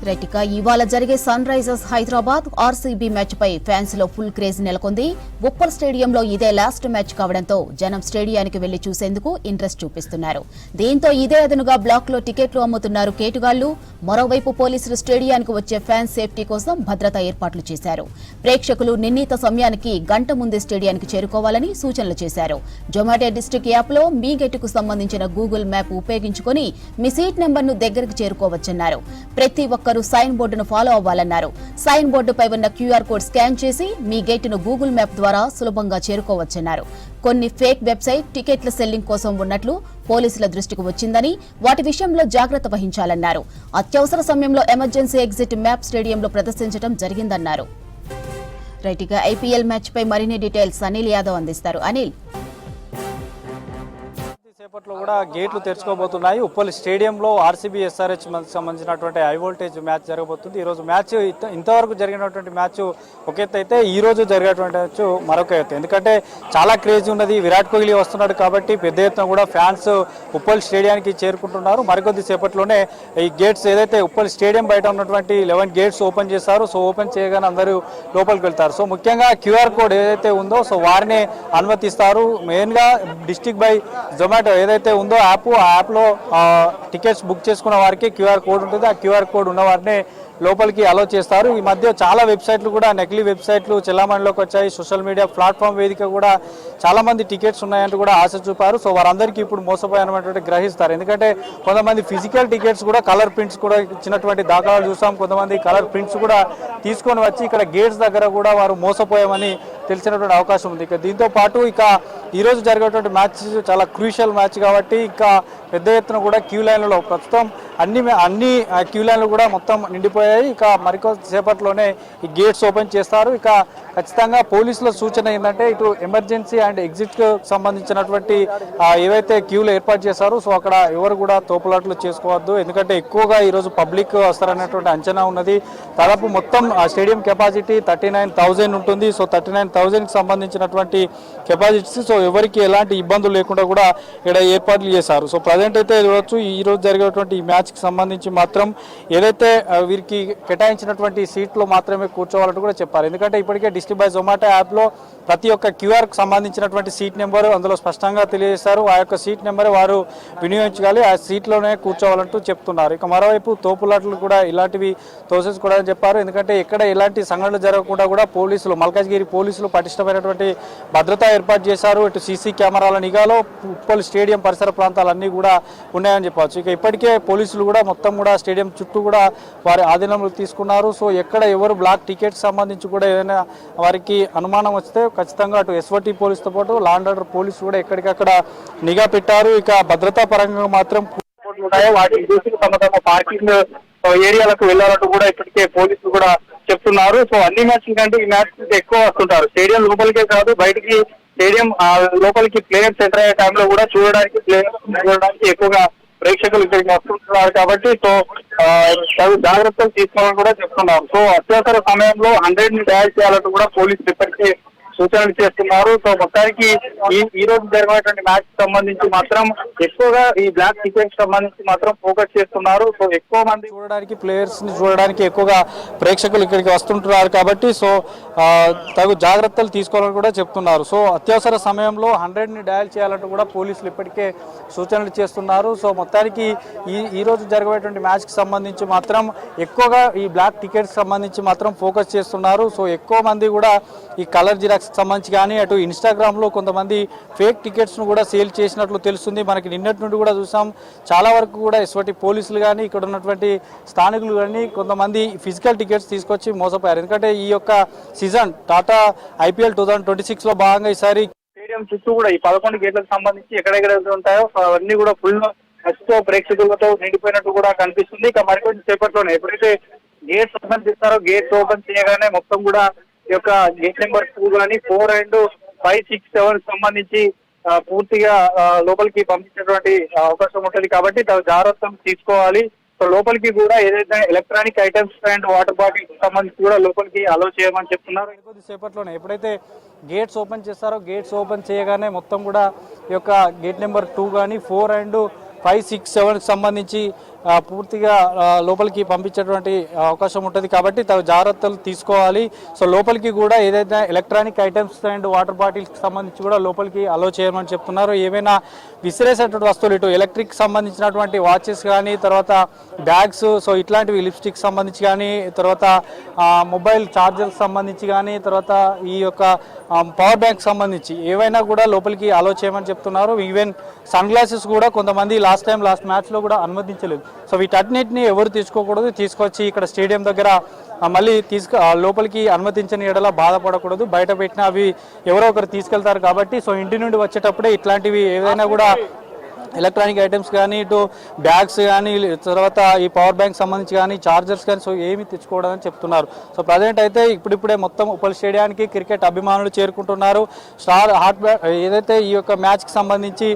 Right గా ఇవాళ జరిగే sunrisers Hyderabad RCB match పై ఫ్యాన్స్ లో ఫుల్ క్రేజ్ నెలకొంది. ఉప్పల్ స్టేడియంలో ఇదే లాస్ట్ మ్యాచ్ కావడంతో జనం స్టేడియానికి వెళ్లి చూసేందుకు ఇంట్రెస్ట్ చూపిస్తున్నారు. దీంతో ఇదే అదనుగా బ్లాక్ లో టికెట్లు అమ్ముతున్నారు కేటుగాళ్లు. మరోవైపు పోలీసులు స్టేడియానికి వచ్చే ఫ్యాన్స్ సేఫ్టీ కోసం భద్రతా ఏర్పాట్లు చేశారు. ప్రేక్షకులు నిర్ణీత సమయానికి గంట ముందే స్టేడియానికి చేరుకోవాలని సూచనలు చేశారు. జొమాటో డిస్ట్రిక్ట్ యాప్ లో మీ గెట్టుకు సంబంధించిన గూగుల్ మ్యాప్ ఉపయోగించుకుని మీ సీట్ నెంబర్ ను దగ్గరికి చేరుకోవచ్చన్నారు. ప్రతి ఒక్కరూ సైన్ బోర్డును ఫాలో అవ్వాలన్నారు. సైన్ బోర్డుపై ఉన్న క్యూఆర్ కోడ్ స్కాన్ చేసి మీ గేటును గూగుల్ మ్యాప్ ద్వారా సులభంగా చేరుకోవచ్చన్నారు. కొన్ని ఫేక్ వెబ్సైట్ టికెట్ల సెల్లింగ్ కోసం ఉన్నట్లు పోలీసుల దృష్టికి వచ్చిందని, వాటి విషయంలో జాగ్రత్త వహించాలన్నారు. అత్యవసర సమయంలో ఎమర్జెన్సీ ఎగ్జిట్ మ్యాప్ స్టేడియంలో ప్రదర్శించడం జరిగిందన్నారు. రైట్గా ఐపీఎల్ మ్యాచ్ పై మరిన్ని డీటెయిల్స్ అనిల్ యాదవ్ అందిస్తారు. అనిల్, సేపట్లో కూడా గేట్లు తెరుచుకోబోతున్నాయి. ఉప్పల్ స్టేడియంలో ఆర్సీబీ ఎస్ఆర్హెచ్ సంబంధించినటువంటి హై వోల్టేజ్ మ్యాచ్ జరగబోతుంది. ఈరోజు మ్యాచ్ ఇంతవరకు జరిగినటువంటి మ్యాచ్ ఒక ఎత్తు అయితే ఈ రోజు జరిగేటువంటి మ్యాచ్ మరొక ఎత్తు. ఎందుకంటే చాలా క్రేజ్ ఉన్నది. విరాట్ కోహ్లీ వస్తున్నాడు కాబట్టి పెద్ద ఎత్తున కూడా ఫ్యాన్స్ ఉప్పల్ స్టేడియానికి చేరుకుంటున్నారు. మరికొద్ది సేపట్లోనే ఈ గేట్స్ ఏదైతే ఉప్పల్ స్టేడియం బయట ఉన్నటువంటి 11 గేట్స్ ఓపెన్ చేస్తారు. సో ఓపెన్ చేయగానే అందరూ లోపలికి వెళ్తారు. సో ముఖ్యంగా క్యూఆర్ కోడ్ ఏదైతే ఉందో సో వారిని అనుమతిస్తారు. మెయిన్గా డిస్ట్రిక్ట్ బై జొమాటో ఏదైతే ఉందో ఆ యాప్లో టికెట్స్ బుక్ చేసుకున్న వారికి క్యూఆర్ కోడ్ ఉంటుంది. ఆ క్యూఆర్ కోడ్ ఉన్న వారిని లోపలికి అలో చేస్తారు. ఈ మధ్య చాలా వెబ్సైట్లు కూడా నకిలీ వెబ్సైట్లు చెల్లామణిలోకి వచ్చాయి. సోషల్ మీడియా ప్లాట్ఫామ్ వేదిక కూడా చాలా మంది టికెట్స్ ఉన్నాయంటూ కూడా ఆశ చూపారు. సో వారందరికీ ఇప్పుడు మోసపోయానటువంటి గ్రహిస్తారు. ఎందుకంటే కొంతమంది ఫిజికల్ టికెట్స్ కూడా కలర్ ప్రింట్స్ కూడా ఇచ్చినటువంటి దాఖలాలు చూసాం. కొంతమంది కలర్ ప్రింట్స్ కూడా తీసుకొని వచ్చి ఇక్కడ గేట్స్ దగ్గర కూడా వారు మోసపోయామని తెలిసినటువంటి అవకాశం ఉంది. ఇక దీంతో పాటు ఇక ఈరోజు జరిగేటువంటి మ్యాచ్ చాలా క్రూషియల్ మ్యాచ్ కాబట్టి ఇంకా పెద్ద ఎత్తున కూడా క్యూ లైన్లలో ప్రస్తుతం అన్ని క్యూ లైన్లు కూడా మొత్తం నిండిపోయాయి. ఇక మరికొద్దిసేపట్లోనే ఈ గేట్స్ ఓపెన్ చేస్తారు. ఇక ఖచ్చితంగా పోలీసుల సూచన ఏంటంటే ఇటు ఎమర్జెన్సీ అండ్ ఎగ్జిట్కు సంబంధించినటువంటి ఏవైతే క్యూలు ఏర్పాటు చేశారో సో అక్కడ ఎవరు కూడా తోపులాట్లు చేసుకోవద్దు. ఎందుకంటే ఎక్కువగా ఈరోజు పబ్లిక్ వస్తారనేటువంటి అంచనా ఉన్నది. దాదాపు మొత్తం స్టేడియం కెపాసిటీ 39,000 ఉంటుంది. సో 39,000కి సంబంధించినటువంటి కెపాసిటీ. సో ఎవరికి ఎలాంటి ఇబ్బందులు లేకుండా కూడా ఇక్కడ ఏర్పాట్లు చేశారు. సో ప్రజెంట్ అయితే చూడవచ్చు ఈ రోజు జరిగేటువంటి ఈ మ్యాచ్కి సంబంధించి మాత్రం ఏదైతే వీరికి కేటాయించినటువంటి సీట్లో మాత్రమే కూర్చోవాలంటూ కూడా చెప్పారు. ఎందుకంటే ఇప్పటికే డిస్ట్రిక్ట్ బై జొమాటో యాప్లో ప్రతి ఒక్క క్యూఆర్కి సంబంధించినటువంటి సీట్ నెంబరు అందులో స్పష్టంగా తెలియజేస్తారు. ఆ యొక్క సీట్ నెంబరే వారు వినియోగించాలి. ఆ సీట్లోనే కూర్చోవాలంటూ చెప్తున్నారు. ఇక మరోవైపు తోపులాట్లు కూడా ఇలాంటివి తోసేసుకోవడానికి చెప్పారు. ఎందుకంటే ఎక్కడ ఎలాంటి సంఘటనలు జరగకుండా కూడా పోలీసులు మల్కాజ్గిరి పోలీసులు పటిష్టమైనటువంటి భద్రత ఏర్పాటు చేశారు. ఇటు సీసీ కెమెరాల నిఘాలో ఉప్పల్ స్టేడియం పరిసర ప్రాంతాలన్నీ కూడా ఉన్నాయని చెప్పవచ్చు. ఇక ఇప్పటికే పోలీసులు కూడా మొత్తం కూడా స్టేడియం చుట్టూ కూడా వారి ఆధీనంలో తీసుకున్నారు. సో ఎక్కడ ఎవరు బ్లాక్ టికెట్స్ సంబంధించి కూడా ఏదైనా వారికి అనుమానం వస్తే ఖచ్చితంగా అటు ఎస్ఓటీ పోలీసుతో పాటు లా అండ్ ఆర్డర్ పోలీసు కూడా ఎక్కడికక్కడ నిఘా పెట్టారు. ఇక భద్రతా పరంగా మాత్రం వాటిని చూసి తమ పార్కింగ్ ఏరియాలకు వెళ్లాలంటూ కూడా ఇప్పటికే పోలీసులు కూడా చెప్తున్నారు. సో అన్ని మ్యాచ్ల కంటే ఈ మ్యాచ్ ఎక్కువ వస్తుంటారు. స్టేడియం లోపలికే కాదు బయటికి స్టేడియం లోపలికి ప్లేయర్స్ ఎంటర్ అయ్యే టైంలో కూడా చూడడానికి ఎక్కువగా ప్రేక్షకులు ఇక్కడికి వస్తుంటున్నారు. కాబట్టి సో జాగ్రత్తలు తీసుకోవాలని కూడా చెప్తున్నారు. సో అత్యవసర సమయంలో 100ని డయల్ చేయాలంటూ కూడా పోలీసులు ఇప్పటికే సూచనలు చేస్తున్నారు. సో మొత్తానికి ఈ రోజు జరిగినటువంటి మ్యాచ్ సంబంధించి మాత్రం ఎక్కువగా ఈ బ్లాక్ టికెట్స్ సంబంధించి మాత్రం ఫోకస్ చేస్తున్నారు. సో ఎక్కువ మంది చూడడానికి ప్లేయర్స్ ని చూడడానికి ఎక్కువగా ప్రేక్షకులు ఇక్కడికి వస్తుంటున్నారు. కాబట్టి సో తగు జాగ్రత్తలు తీసుకోవాలని కూడా చెప్తున్నారు. సో అత్యవసర సమయంలో 100ని డయల్ చేయాలంటూ కూడా పోలీసులు ఇప్పటికే సూచనలు చేస్తున్నారు. సో మొత్తానికి ఈ రోజు జరిగేటువంటి మ్యాచ్కి సంబంధించి మాత్రం ఎక్కువగా ఈ బ్లాక్ టికెట్స్ సంబంధించి మాత్రం ఫోకస్ చేస్తున్నారు. సో ఎక్కువ మంది కూడా ఈ కలర్ జిరాక్స్ సంబంధించి కానీ అటు ఇన్స్టాగ్రామ్లో కొంతమంది ఫేక్ టికెట్స్ను కూడా సేల్ చేసినట్లు తెలుస్తుంది. మనకి నిన్నటి నుండి కూడా చూసాం. చాలా వరకు కూడా ఎస్వటి పోలీసులు కానీ ఇక్కడ ఉన్నటువంటి స్థానికులు కానీ కొంతమంది ఫిజికల్ టికెట్స్ తీసుకొచ్చి మోసపోయారు. ఎందుకంటే ఈ యొక్క సీజన్ టాటా ఐపీఎల్ 2026లో భాగంగా ఈసారి స్టేడియం చుట్టూ కూడా ఈ 11 గేట్లకు సంబంధించి ఎక్కడెక్కడ ఉంటాయో అవన్నీ కూడా ఫుల్ తో ప్రేక్షకులతో నిండిపోయినట్టు కూడా కనిపిస్తుంది. ఇక మరికొంచెం సేపట్లోనే ఎప్పుడైతే గేట్స్ ఓపెన్ చేస్తారో గేట్స్ ఓపెన్ చేయగానే మొత్తం కూడా ఈ యొక్క గేట్ నెంబర్ 2 కానీ 4 అండ్ 5, 6, 7 సంబంధించి పూర్తిగా లోపలికి పంపించేటువంటి అవకాశం ఉంటుంది. కాబట్టి జాగ్రత్తలు తీసుకోవాలి. సో లోపలికి కూడా ఏదైతే electronic items and water bottles సంబంధించి కూడా లోపలికి అలో చేయమని చెప్తున్నారు. కొద్దిసేపట్లోనే ఎప్పుడైతే గేట్స్ ఓపెన్ చేస్తారో గేట్స్ ఓపెన్ చేయగానే మొత్తం కూడా ఈ యొక్క గేట్ నెంబర్ 2 కానీ 4 అండ్ 5, 6, 7 సంబంధించి పూర్తిగా లోపలికి పంపించేటువంటి అవకాశం ఉంటుంది కాబట్టి తగు జాగ్రత్తలు తీసుకోవాలి. సో లోపలికి కూడా ఏదైతే ఎలక్ట్రానిక్ ఐటమ్స్ అండ్ వాటర్ బాటిల్స్కి సంబంధించి కూడా లోపలికి అలో చేయమని చెప్తున్నారు. ఏమైనా విసిరేసేటువంటి వస్తువులు ఇటు ఎలక్ట్రిక్ సంబంధించినటువంటి వాచెస్ కానీ, తర్వాత బ్యాగ్స్, సో ఇట్లాంటివి లిప్స్టిక్ సంబంధించి కానీ, తర్వాత మొబైల్ ఛార్జర్స్ సంబంధించి కానీ, తర్వాత ఈ యొక్క పవర్ బ్యాంక్ సంబంధించి ఏవైనా కూడా లోపలికి అలో చేయమని చెప్తున్నారు. ఈవెన్ సన్ గ్లాసెస్ కూడా కొంతమంది లాస్ట్ మ్యాచ్లో కూడా అనుమతించలేదు. సో వీటన్నిటిని ఎవరు తీసుకోకూడదు, తీసుకొచ్చి ఇక్కడ స్టేడియం దగ్గర మళ్ళీ లోపలికి అనుమతించని ఎడలా బాధపడకూడదు. బయట పెట్టిన అవి ఎవరో ఒకరు తీసుకెళ్తారు కాబట్టి సో ఇంటి నుండి వచ్చేటప్పుడే ఇట్లాంటివి ఏదైనా కూడా ఎలక్ట్రానిక్ ఐటమ్స్ కానీ, ఇటు బ్యాగ్స్ కానీ, తర్వాత ఈ పవర్ బ్యాంక్ సంబంధించి కానీ, చార్జర్స్ కానీ సో ఏమి తెచ్చుకోవడం చెప్తున్నారు. సో ప్రజెంట్ అయితే ఇప్పుడిప్పుడే మొత్తం ఉప్పల్ స్టేడియానికి క్రికెట్ అభిమానులు చేరుకుంటున్నారు. ఏదైతే ఈ యొక్క మ్యాచ్కి సంబంధించి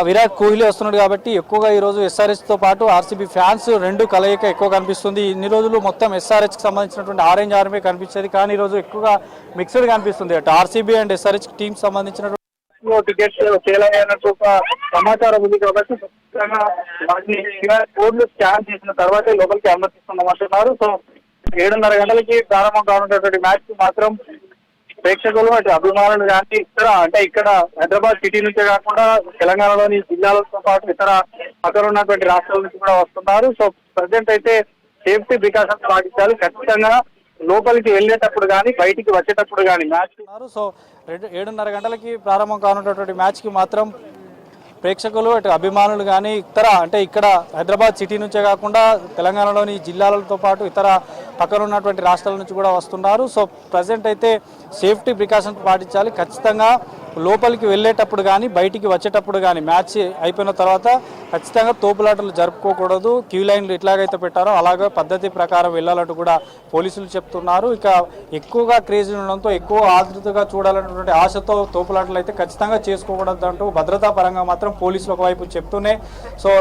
విరాట్ కోహ్లీ వస్తున్నాడు కాబట్టి ఎక్కువగా ఈరోజు ఎస్ఆర్హెచ్తో పాటు ఆర్సీబీ ఫ్యాన్స్ రెండు కలయిక ఎక్కువ కనిపిస్తుంది. ఇన్ని రోజులు మొత్తం ఎస్ఆర్హెచ్కి సంబంధించినటువంటి ఆరెంజ్ ఆర్మీ కనిపించేది, కానీ ఈరోజు ఎక్కువగా మిక్స్డ్ కనిపిస్తుంది. అటు ఆర్సీబీ అండ్ ఎస్ఆర్హెచ్ టీమ్ సంబంధించినటువంటి టికెట్స్ సేల్ అయ్యానట్టు ఒక సమాచారం ఉంది కాబట్టి వాటిని కోడ్లు స్కాన్ చేసిన తర్వాతే లోపలికి అనుమతిస్తున్నామంటున్నారు. సో 7:30 గంటలకి ప్రారంభం కానున్నటువంటి మ్యాచ్ మాత్రం ప్రేక్షకులు అటు అభిమానులు కానీ ఇక్కడ హైదరాబాద్ సిటీ నుంచే కాకుండా తెలంగాణలోని జిల్లాలతో పాటు ఇతర అక్కడ ఉన్నటువంటి రాష్ట్రాల నుంచి కూడా వస్తున్నారు. సో ప్రజెంట్ అయితే సేఫ్టీ ప్రికాషన్స్ పాటించాలి. ఖచ్చితంగా లోపలికి వెళ్ళేటప్పుడు కానీ బయటికి వచ్చేటప్పుడు కానీ మ్యాచ్. సో 7:30 గంటలకి ప్రారంభం కానున్నటువంటి మ్యాచ్కి మాత్రం ప్రేక్షకులు అటు అభిమానులు కానీ ఇక్కడ హైదరాబాద్ సిటీ నుంచే కాకుండా తెలంగాణలోని జిల్లాలతో పాటు ఇతర పక్కన ఉన్నటువంటి రాష్ట్రాల నుంచి కూడా వస్తున్నారు. సో ప్రజెంట్ అయితే సేఫ్టీ ప్రికాషన్స్ పాటించాలి. ఖచ్చితంగా లోపలికి వెళ్ళేటప్పుడు కానీ బయటికి వచ్చేటప్పుడు కానీ మ్యాచ్ అయిపోయిన తర్వాత ఖచ్చితంగా తోపులాటలు జరుపుకోకూడదు. క్యూ లైన్లు ఎట్లాగైతే పెట్టారో అలాగే పద్ధతి ప్రకారం వెళ్ళాలంటూ కూడా పోలీసులు చెప్తున్నారు. ఇక ఎక్కువగా క్రేజ్ ఉండడంతో ఎక్కువ ఆతృతగా చూడాలన్నటువంటి ఆశతో తోపులాటలు అయితే ఖచ్చితంగా చేసుకోకూడదు అంటూ భద్రతా పరంగా మాత్రం పోలీసులు ఒకవైపు చెప్తూనే సో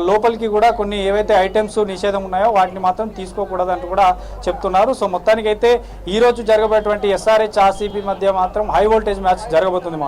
లోపలికి కూడా కొన్ని ఏవైతే ఐటమ్స్ నిషేధం ఉన్నాయో వాటిని మాత్రం తీసుకోకూడదు అంటూ కూడా చెప్తున్నారు. సో మొత్తానికైతే ఈ రోజు జరగబోయేటువంటి ఎస్ఆర్హెచ్ ఆర్సీబీ మధ్య మాత్రం హై వోల్టేజ్ మ్యాచ్ జరగబోతుంది.